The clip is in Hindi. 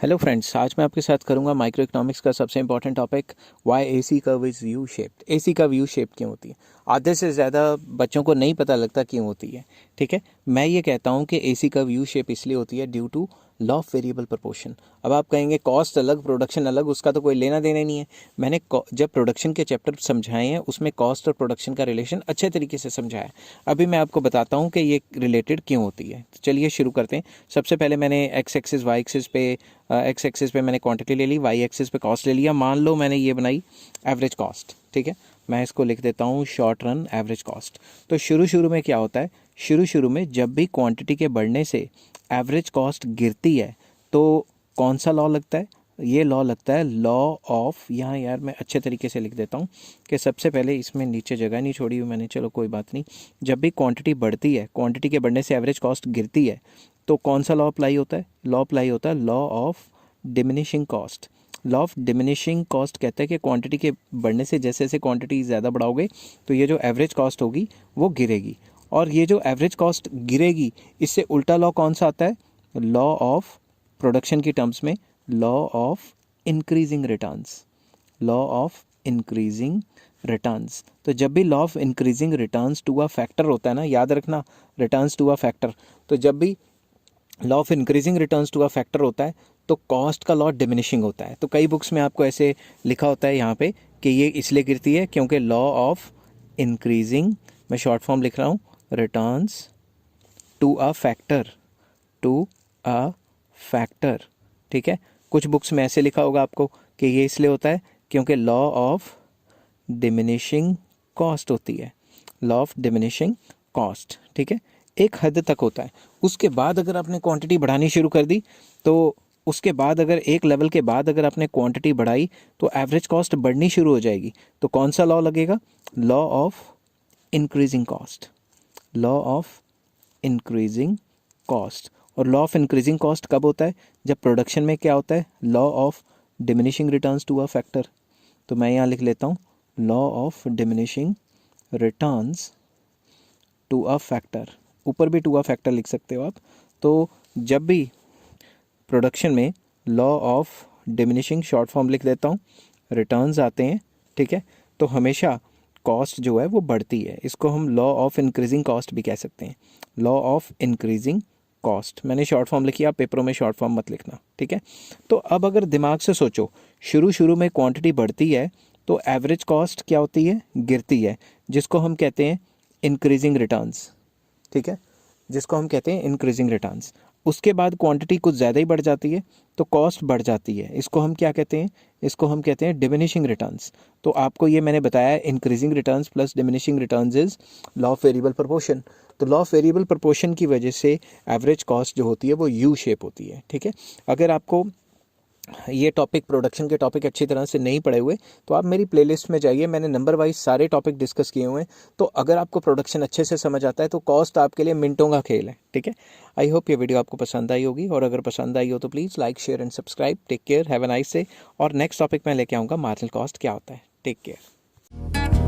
हेलो फ्रेंड्स, आज मैं आपके साथ करूंगा माइक्रो इकोनॉमिक्स का सबसे important topic why AC curve is U shaped. AC curve U shape क्यों होती है? आधे से ज़्यादा बच्चों को नहीं पता लगता क्यों होती है। ठीक है, मैं ये कहता हूँ कि एसी कर्व यू शेप इसलिए होती है due to law of variable proportion. अब आप कहेंगे कॉस्ट अलग प्रोडक्शन अलग, उसका तो कोई लेना देना नहीं है। मैंने जब प्रोडक्शन के चैप्टर समझाए हैं उसमें कॉस्ट और प्रोडक्शन का रिलेशन अच्छे तरीके से समझाया है। अभी मैं आपको बताता हूँ कि ये रिलेटेड क्यों होती है। तो चलिए शुरू करते हैं। सबसे पहले मैंने एक्स एक्सिस वाई एक्सिस पे एक्स एक्सिस पे मैंने क्वांटिटी ले ली, वाई एक्सिस पे कॉस्ट ले लिया। मान लो मैंने ये बनाई एवरेज कॉस्ट। ठीक है, मैं इसको लिख देता हूँ शॉर्ट रन एवरेज कॉस्ट। तो शुरू में क्या होता है, शुरू में जब भी क्वांटिटी के बढ़ने से एवरेज कॉस्ट गिरती है तो कौन सा लॉ लगता है? ये लॉ लगता है लॉ ऑफ, यहाँ यार मैं अच्छे तरीके से लिख देता हूँ कि सबसे पहले इसमें नीचे जगह नहीं छोड़ी हुई मैंने, चलो कोई बात नहीं। जब भी क्वांटिटी बढ़ती है, क्वांटिटी के बढ़ने से एवरेज कॉस्ट गिरती है, तो कौन सा लॉ अप्लाई होता है? लॉ अप्लाई होता है law of diminishing cost. Law of diminishing cost कहता है कि क्वांटिटी के बढ़ने से जैसे जैसे क्वांटिटी ज़्यादा बढ़ाओगे तो ये जो एवरेज कॉस्ट होगी वो गिरेगी, और ये जो एवरेज कॉस्ट गिरेगी इससे उल्टा लॉ कौन सा आता है? लॉ ऑफ प्रोडक्शन की टर्म्स में law of increasing returns. Law of increasing returns. तो जब भी law of increasing returns to a factor होता है ना, याद रखना, रिटर्न्स टू अ फैक्टर। तो जब भी law of increasing returns to a factor होता है तो कॉस्ट का लॉ डिमिनिशिंग होता है। तो कई बुक्स में आपको ऐसे लिखा होता है यहाँ पे कि ये इसलिए गिरती है क्योंकि लॉ ऑफ इंक्रीजिंग, मैं शॉर्ट फॉर्म लिख रहा हूँ, returns to a factor, to a factor. ठीक है, कुछ बुक्स में ऐसे लिखा होगा आपको कि ये इसलिए होता है क्योंकि लॉ ऑफ डिमिनिशिंग कॉस्ट होती है, लॉ ऑफ डिमिनिशिंग कॉस्ट। ठीक है, एक हद तक होता है। उसके बाद अगर आपने क्वांटिटी बढ़ानी शुरू कर दी तो उसके बाद अगर एक लेवल के बाद अगर आपने क्वांटिटी बढ़ाई तो एवरेज कॉस्ट बढ़नी शुरू हो जाएगी। तो कौन सा लॉ लगेगा? Law of increasing cost, law of increasing cost. और लॉ ऑफ इंक्रीजिंग कॉस्ट कब होता है? जब प्रोडक्शन में क्या होता है? Law of diminishing returns to a factor. तो मैं यहाँ लिख लेता हूँ law of diminishing returns to a factor. ऊपर भी टू अ फैक्टर लिख सकते हो आप। तो जब भी प्रोडक्शन में law of diminishing, short form लिख देता हूँ, रिटर्न्स आते हैं, ठीक है, तो हमेशा कॉस्ट जो है वो बढ़ती है। इसको हम लॉ ऑफ इंक्रीजिंग कॉस्ट भी कह सकते हैं, लॉ ऑफ इंक्रीजिंग कॉस्ट। मैंने शॉर्ट फॉर्म लिखी, आप पेपरों में शॉर्ट फॉर्म मत लिखना। ठीक है, तो अब अगर दिमाग से सोचो, शुरू में क्वांटिटी बढ़ती है तो एवरेज कॉस्ट क्या होती है? गिरती है, जिसको हम कहते हैं इंक्रीजिंग रिटर्न्स। ठीक है, जिसको हम कहते हैं इंक्रीजिंग रिटर्न्स। उसके बाद क्वांटिटी कुछ ज़्यादा ही बढ़ जाती है तो कॉस्ट बढ़ जाती है। इसको हम क्या कहते हैं? इसको हम कहते हैं डिमिनिशिंग रिटर्न्स। तो आपको ये मैंने बताया, increasing returns plus diminishing returns is law of variable proportion. तो लॉ ऑफ वेरिएबल प्रोपोर्शन की वजह से एवरेज कॉस्ट जो होती है वो यू शेप होती है। ठीक है, अगर आपको ये टॉपिक, प्रोडक्शन के टॉपिक अच्छी तरह से नहीं पढ़े हुए तो आप मेरी प्लेलिस्ट में जाइए, मैंने नंबर वाइज सारे टॉपिक डिस्कस किए हुए हैं। तो अगर आपको प्रोडक्शन अच्छे से समझ आता है तो कॉस्ट आपके लिए मिनटों का खेल है। ठीक है, आई होप ये वीडियो आपको पसंद आई होगी, और अगर पसंद आई हो तो please like, share and subscribe. Take care, have a nice day. और नेक्स्ट टॉपिक मैं लेके आऊँगा मार्जिनल कॉस्ट क्या होता है। Take care.